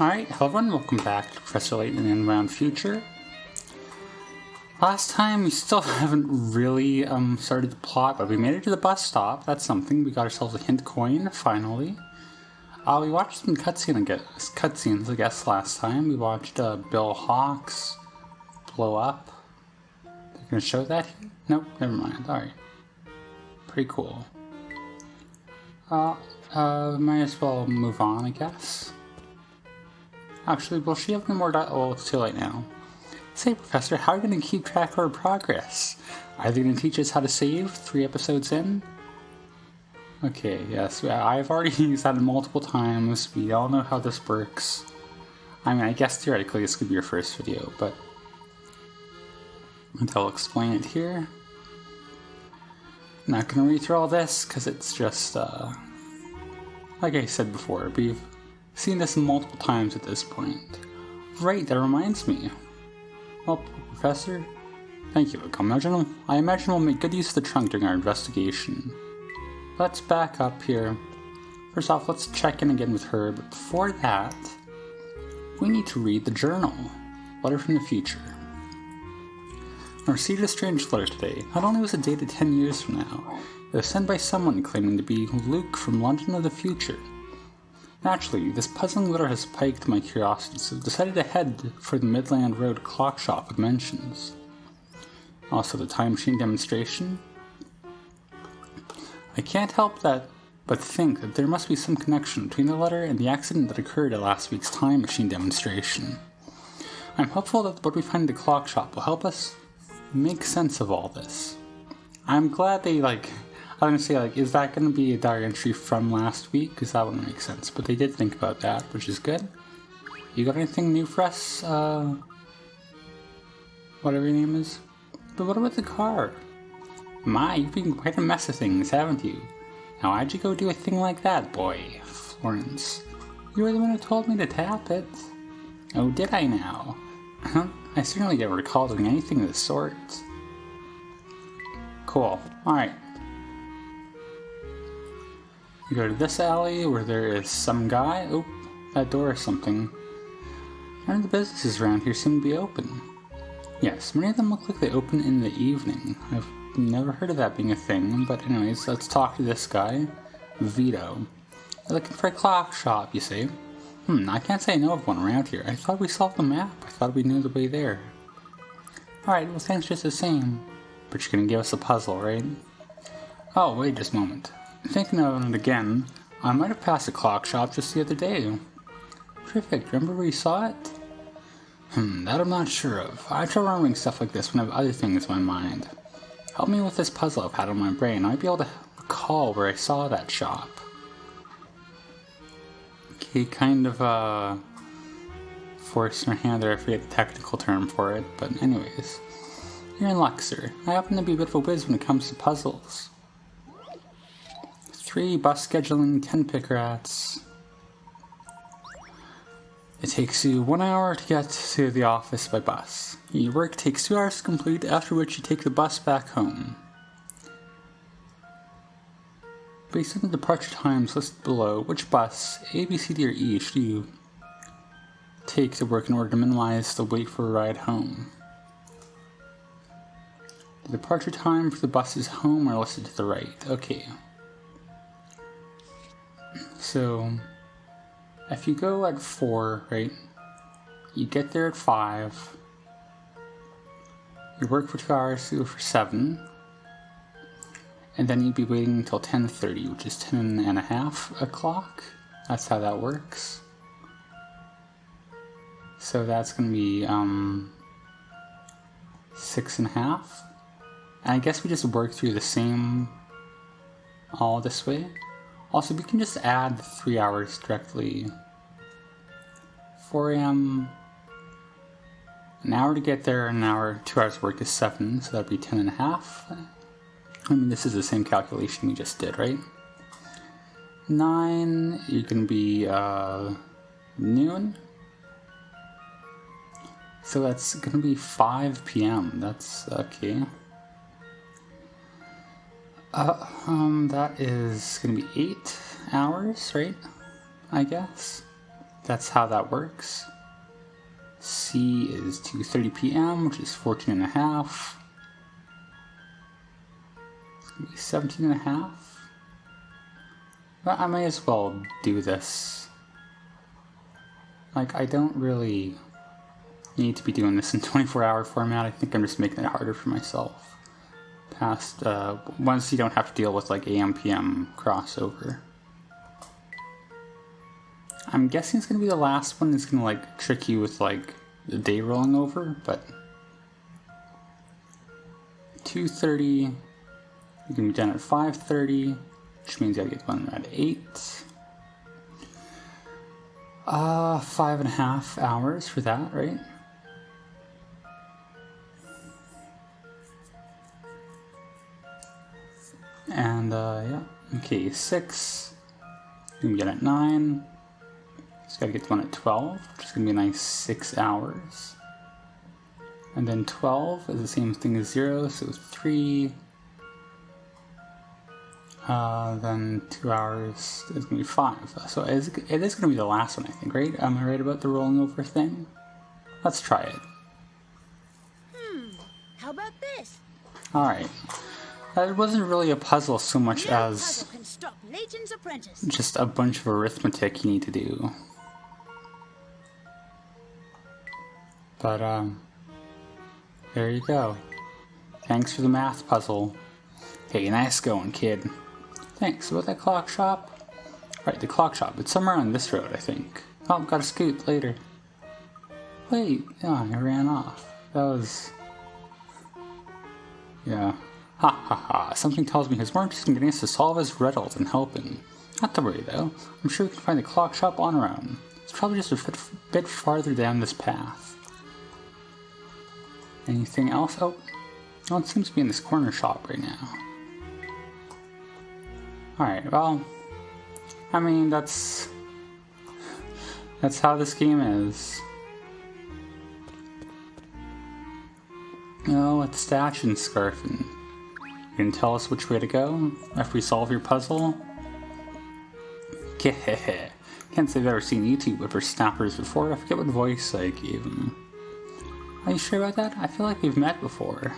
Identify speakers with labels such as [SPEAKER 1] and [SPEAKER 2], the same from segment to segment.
[SPEAKER 1] Alright, hello everyone, welcome back to Professor Layton and the Unwound Future. Last time we still haven't really started the plot, but we made it to the bus stop. That's something. We got ourselves a hint coin, finally. We watched some cutscenes, I guess, last time. We watched Bill Hawks blow up. They're gonna show that here? Nope, never mind. Alright. Pretty cool. Might as well move on, I guess. Actually, will she have any more oh, it's too late now. Say, Professor, how are you going to keep track of our progress? Are they going to teach us how to save 3 episodes in? Okay, yes, I've already used that multiple times. We all know how this works. I mean, I guess theoretically this could be your first video, but I'll explain it here. I'm not going to read through all this, because it's just, like I said before, we've seen this multiple times at this point. Right, that reminds me. Well, Professor, thank you. I imagine we'll make good use of the trunk during our investigation. Let's back up here. First off, let's check in again with her, but before that, we need to read the journal. Letter from the future. I received a strange letter today. Not only was it dated 10 years from now, it was sent by someone claiming to be Luke from London of the future. Naturally, this puzzling letter has piqued my curiosity, so I've decided to head for the Midland Road clock shop it mentions. Also, the time machine demonstration. I can't help but think that there must be some connection between the letter and the accident that occurred at last week's time machine demonstration. I'm hopeful that what we find in the clock shop will help us make sense of all this. I'm glad they, I was going to say, is that going to be a diary entry from last week? Because that wouldn't make sense. But they did think about that, which is good. You got anything new for us? Whatever your name is. But what about the car? My, you've been quite a mess of things, haven't you? Now why'd you go do a thing like that, boy? Florence. You were the one who told me to tap it. Oh, did I now? I certainly don't recall doing anything of the sort. Cool. Alright. We go to this alley where there is some guy. Oh, that door or something. None of the businesses around here seem to be open. Yes, many of them look like they open in the evening. I've never heard of that being a thing, but anyways, let's talk to this guy, Vito. You're looking for a clock shop, you see? I can't say I know of one around here. I thought we solved the map. I thought we knew the way there. Alright, well thanks just the same. But you're gonna give us a puzzle, right? Oh, wait just a moment. Thinking of it again, I might have passed a clock shop just the other day. Terrific, remember where you saw it? That I'm not sure of. I try remembering stuff like this when I have other things in my mind. Help me with this puzzle I've had on my brain. I might be able to recall where I saw that shop. Okay, kind of, forcing her hand there, I forget the technical term for it, but anyways. You're in luck, sir. I happen to be a bit of a whiz when it comes to puzzles. 3 bus scheduling, 10 pick rats. It takes you 1 hour to get to the office by bus. Your work takes 2 hours to complete, after which you take the bus back home. Based on the departure times listed below, which bus, A, B, C, D, or E, should you take to work in order to minimize the wait for a ride home? The departure time for the buses home are listed to the right. Okay. So, if you go at 4, right, you get there at 5, you work for 2 hours, you go for 7, and then you'd be waiting until 10:30, which is 10 and a half o'clock. That's how that works. So that's going to be 6 and a half. And I guess we just work through the same all this way. Also, we can just add 3 hours directly. 4 a.m. An hour to get there, an hour, 2 hours work is 7, so that'd be 10 and a half. I mean, this is the same calculation we just did, right? 9, you can be noon. So that's gonna be 5 p.m. That's okay. That is gonna be 8 hours, right? I guess. that's how that works. C is 2:30 p.m., which is 14 and a half. It's going to be 17 and a half. But I may as well do this. Like, I don't really need to be doing this in 24-hour format. I think I'm just making it harder for myself. Once you don't have to deal with like AM PM crossover. I'm guessing it's gonna be the last one. It's gonna like trick you with like the day rolling over, but 2:30. You can be done at 5:30, which means you gotta get one at 8. 5.5 hours for that, right? And yeah, okay, 6. You can get at 9. Just gotta get one at 12, which is gonna be a nice 6 hours. And then 12 is the same thing as 0, so 3. Then 2 hours is gonna be 5. So it is gonna be the last one, I think, right? Am I right about the rolling over thing? Let's try it.
[SPEAKER 2] How about this?
[SPEAKER 1] Alright. That wasn't really a puzzle so much
[SPEAKER 2] No
[SPEAKER 1] as
[SPEAKER 2] puzzle can stop Layton's apprentice.
[SPEAKER 1] just a bunch of arithmetic you need to do. But, there you go. Thanks for the math puzzle. Hey, nice going, kid. Thanks. About that clock shop? Right, the clock shop. It's somewhere on this road, I think. Oh, gotta scoot later. Wait, oh, I ran off. That was... yeah. Ha ha ha. Something tells me he's more interested in getting us to solve his riddle than helping. Not to worry, though. I'm sure we can find the clock shop on our own. It's probably just a bit farther down this path. Anything else? Oh, it seems to be in this corner shop right now. Alright, well, I mean, that's how this game is. Oh, it's Stash and Scarfin. You can tell us which way to go after we solve your puzzle? Can't say I've ever seen YouTube whippersnappers before. I forget what voice I gave him. Are you sure about that? I feel like we've met before.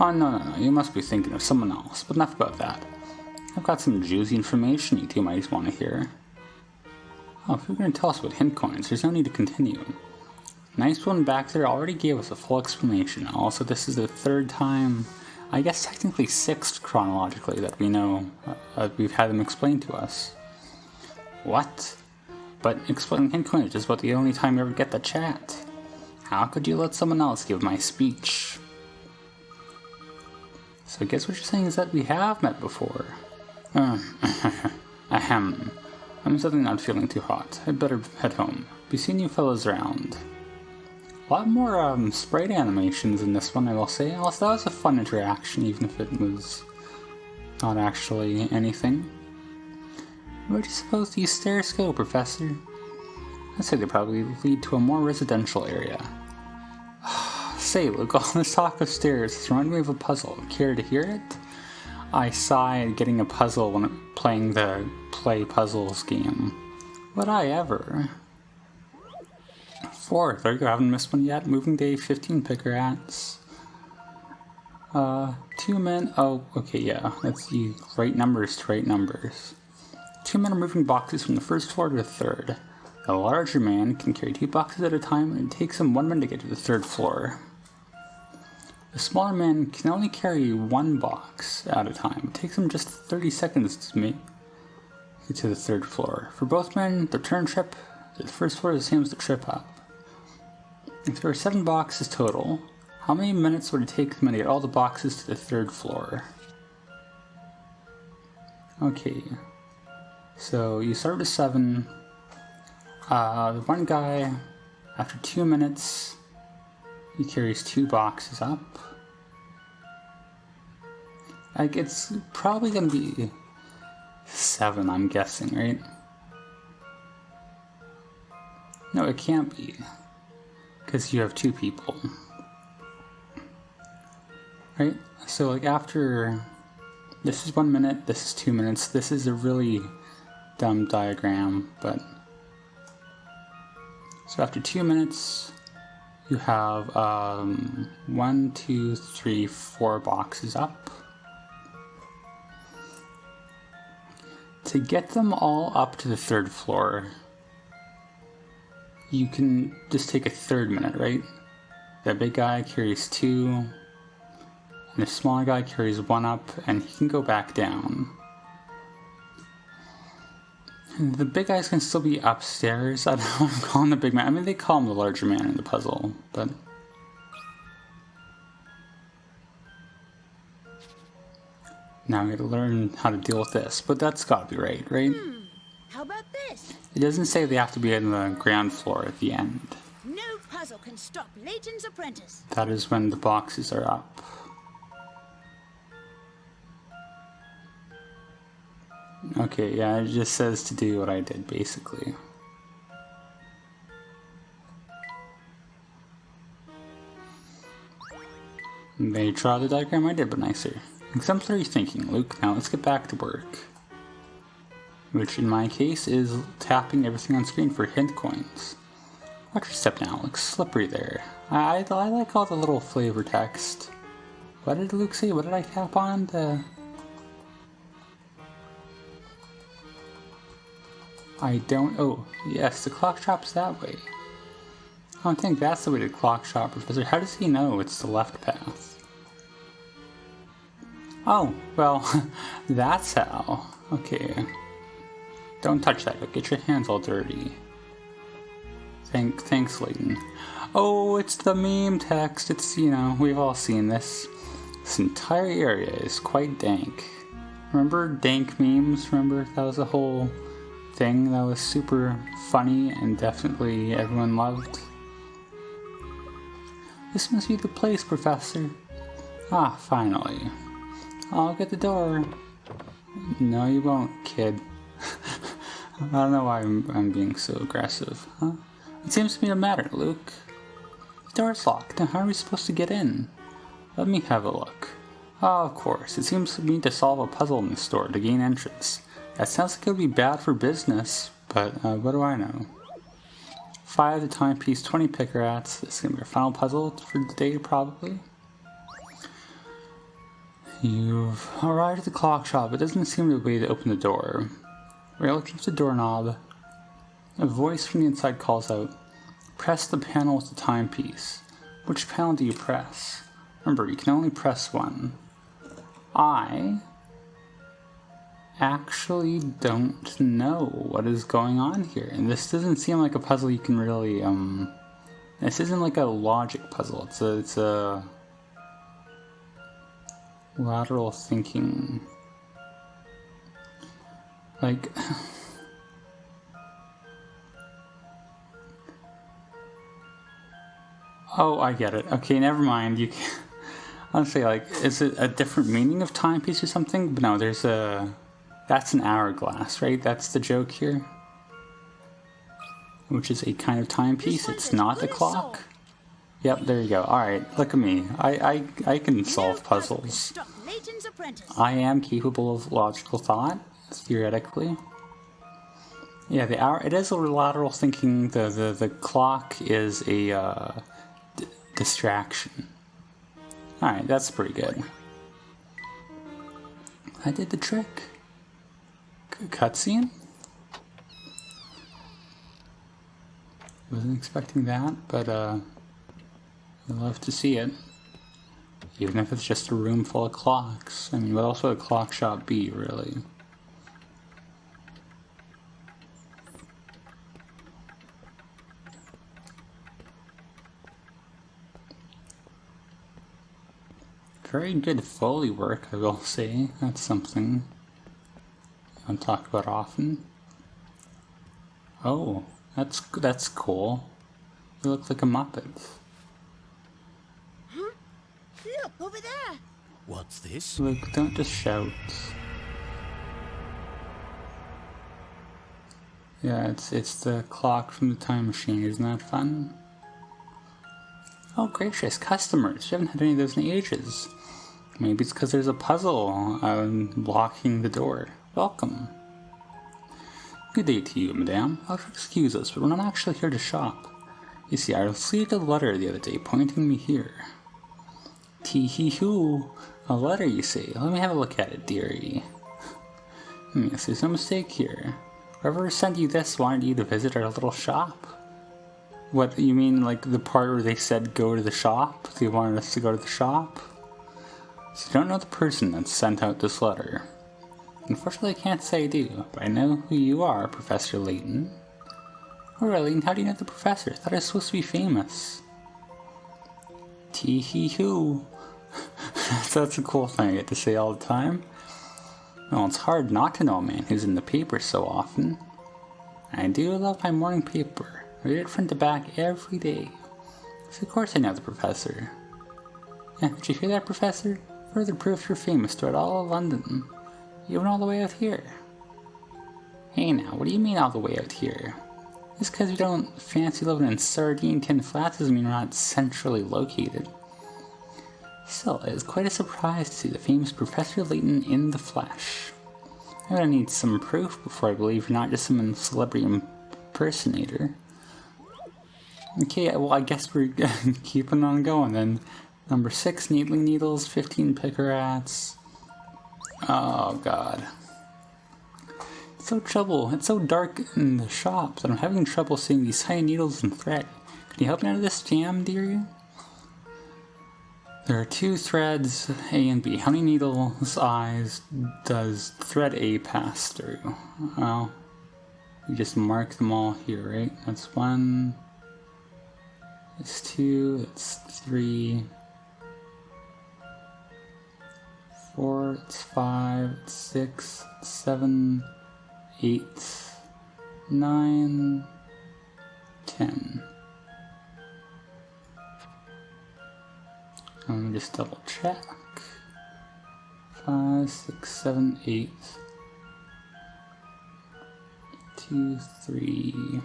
[SPEAKER 1] Oh, no, you must be thinking of someone else, but enough about that. I've got some juicy information you two might want to hear. Oh, if you're going to tell us about hint coins, there's no need to continue. Nice one back there already gave us a full explanation. Also, this is the 3rd time, I guess technically 6th chronologically, that we know we've had them explained to us. What? But explaining hint coinage is about the only time you ever get the chat. How could you let someone else give my speech? So I guess what you're saying is that we have met before. Ahem. I'm suddenly not feeling too hot. I'd better head home. Be seeing you fellows around. A lot more sprite animations in this one, I will say. Also, that was a fun interaction, even if it was not actually anything. Where do you suppose these stairs go, Professor? I'd say they probably lead to a more residential area. Say, look, all this talk of stairs has reminded me of a puzzle. Care to hear it? I sigh at getting a puzzle when playing the Play Puzzles game. Would I ever? 4, there you go, haven't missed one yet. Moving day, 15 picker hats. 2 men, oh, okay, yeah, that's you write numbers to write numbers. 2 men are moving boxes from the 1st floor to the 3rd. The larger man can carry 2 boxes at a time, and it takes him 1 minute to get to the 3rd floor. The smaller man can only carry 1 box at a time. It takes him just 30 seconds to make it to the 3rd floor. For both men, the return trip to the 1st floor is the same as the trip up. If there are 7 boxes total, how many minutes would it take them to get all the boxes to the 3rd floor? Okay. So you start with 7. The one guy, after 2 minutes, he carries 2 boxes up. Like, it's probably gonna be 7, I'm guessing, right? No, it can't be. Because you have 2 people. Right? So, like, after... This is 1 minute, this is 2 minutes. This is a really dumb diagram, but... So after 2 minutes, you have 1, 2, 3, 4 boxes up. To get them all up to the 3rd floor, you can just take a 3rd minute, right? The big guy carries 2, and the smaller guy carries 1 up, and he can go back down. And the big guys can still be upstairs. I don't know what I'm calling the big man. I mean, they call him the larger man in the puzzle, but... Now I gotta learn how to deal with this, but that's gotta be right?
[SPEAKER 2] How about this?
[SPEAKER 1] It doesn't say they have to be in the ground floor at the end.
[SPEAKER 2] No puzzle can stop Layton's apprentice.
[SPEAKER 1] That is when the boxes are up. Okay, yeah, it just says to do what I did, basically. They draw the diagram I did, but nicer. Exemplary thinking, Luke. Now let's get back to work. Which, in my case, is tapping everything on screen for hint coins. Watch your step now. Looks slippery there. I like all the little flavor text. What did Luke say? What did I tap on? I don't... Oh, yes, the clock shop's that way. I don't think that's the way to the clock shop, Professor. How does he know it's the left path? Oh, well, that's how. Okay. Don't touch that. You'll get your hands all dirty. Thanks, Layton. Oh, it's the meme text. It's, you know, we've all seen this. This entire area is quite dank. Remember dank memes? Remember that was a whole thing that was super funny and definitely everyone loved? This must be the place, Professor. Ah, finally. I'll get the door. No, you won't, kid. I don't know why I'm being so aggressive, huh? It seems to be a matter, Luke. The door's locked. Now how are we supposed to get in? Let me have a look. Oh, of course. It seems to me to solve a puzzle in this store to gain entrance. That sounds like it would be bad for business, but what do I know? 5 the timepiece, 20 picker rats. This is going to be our final puzzle for the day, probably. You've arrived at the clock shop. It doesn't seem to be a way to open the door. Rail keeps the doorknob. A voice from the inside calls out, press the panel with the timepiece. Which panel do you press? Remember, you can only press one. I actually don't know what is going on here. And this doesn't seem like a puzzle you can really, this isn't like a logic puzzle. It's a lateral thinking. Like, oh, I get it. Okay, never mind. You can, honestly, like, is it a different meaning of timepiece or something? But no, there's a, that's an hourglass, right? That's the joke here. Which is a kind of timepiece. It's not the clock. Yep, there you go. Alright, look at me. I can solve puzzles. I am capable of logical thought, theoretically. Yeah, the hour, it is a lateral thinking. The clock is a distraction. Alright, that's pretty good. I did the trick. Cutscene? Wasn't expecting that, but I'd love to see it. Even if it's just a room full of clocks. I mean, what else would a clock shop be, really? Very good Foley work, I will say. That's something I don't talk about often. Oh, that's cool. You look like a Muppet.
[SPEAKER 2] Huh? Look, over there!
[SPEAKER 3] What's this?
[SPEAKER 1] Luke, don't just shout. Yeah, it's the clock from the time machine. Isn't that fun? Oh, gracious, customers. You haven't had any of those in ages. Maybe it's because there's a puzzle blocking the door. Welcome. Good day to you, madame. I'll excuse us, but we're not actually here to shop. You see, I received a letter the other day pointing me here. Tee-hee-hoo. A letter, you say? Let me have a look at it, dearie. Yes, there's no mistake here. Whoever sent you this wanted you to visit our little shop. What, you mean like the part where they said go to the shop? They wanted us to go to the shop? So you don't know the person that sent out this letter. Unfortunately, I can't say I do, but I know who you are, Professor Layton. Oh really, and how do you know the professor? I thought I was supposed to be famous. Tee-hee-hoo. That's a cool thing I get to say all the time. Well, it's hard not to know a man who's in the paper so often. I do love my morning paper. I read it front to back every day. So of course I know the professor. Yeah, did you hear that, Professor? Further proof you're famous throughout all of London. Even all the way out here. Hey now, what do you mean all the way out here? Just because you don't fancy living in sardine tin flats doesn't mean you're not centrally located. Still, it is quite a surprise to see the famous Professor Layton in the flesh. I'm gonna need some proof before I believe you're not just some celebrity impersonator. Okay, well I guess we're keeping on going then. Number 6, needling needles, 15 picker-rats. Oh god. It's so dark in the shop that I'm having trouble seeing these tiny needles and thread. Can you help me out of this jam, dearie? There are 2 threads, A and B. How many needles eyes does thread A pass through? Well, you just mark them all here, right? That's 1, that's 2, that's 3, 4, it's 5, it's 6, 7, 8, 9, 10. Let me just double check. 5, 6, 7, 8, 2, 3,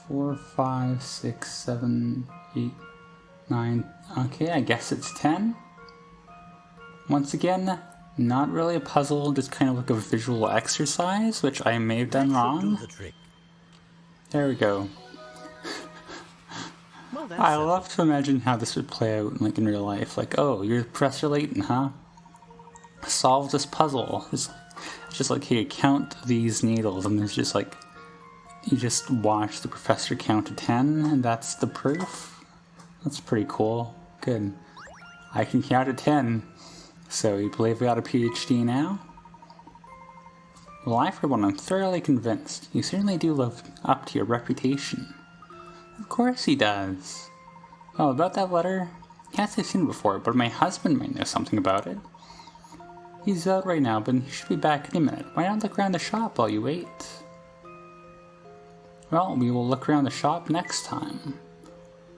[SPEAKER 1] 4, 5, 6, 7, 8, 9. Okay, I guess it's 10. Once again, not really a puzzle, just kind of like a visual exercise, which I may have done wrong. There we go.
[SPEAKER 3] Well,
[SPEAKER 1] I love to imagine how this would play out like in real life. Like, oh, you're Professor Layton, huh? Solve this puzzle. It's just like, hey, count these needles, and there's just like, you just watch the professor count to 10, and that's the proof. That's pretty cool. Good. I can count to 10. So, you believe we got a PhD now? Well, I, for one, am thoroughly convinced. You certainly do live up to your reputation. Of course he does. Oh, about that letter? Can't say I've seen it before, but my husband might know something about it. He's out right now, but he should be back in a minute. Why not look around the shop while you wait? Well, we will look around the shop next time.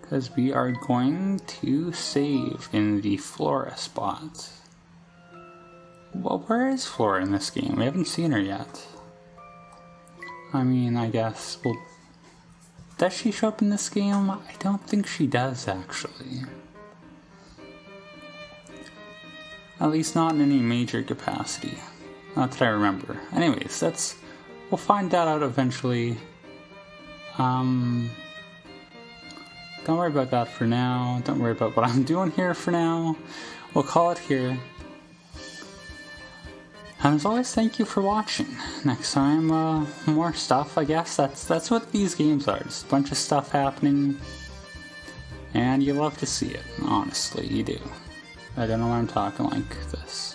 [SPEAKER 1] Because we are going to save in the Flora spot. Well, where is Flora in this game? We haven't seen her yet. I mean, I guess, well, does she show up in this game? I don't think she does, actually. At least not in any major capacity. Not that I remember. Anyways, we'll find that out eventually. Don't worry about that for now. Don't worry about what I'm doing here for now. We'll call it here. And as always, thank you for watching. Next time, more stuff, I guess. That's what these games are. Just a bunch of stuff happening. And you love to see it. Honestly, you do. I don't know why I'm talking like this.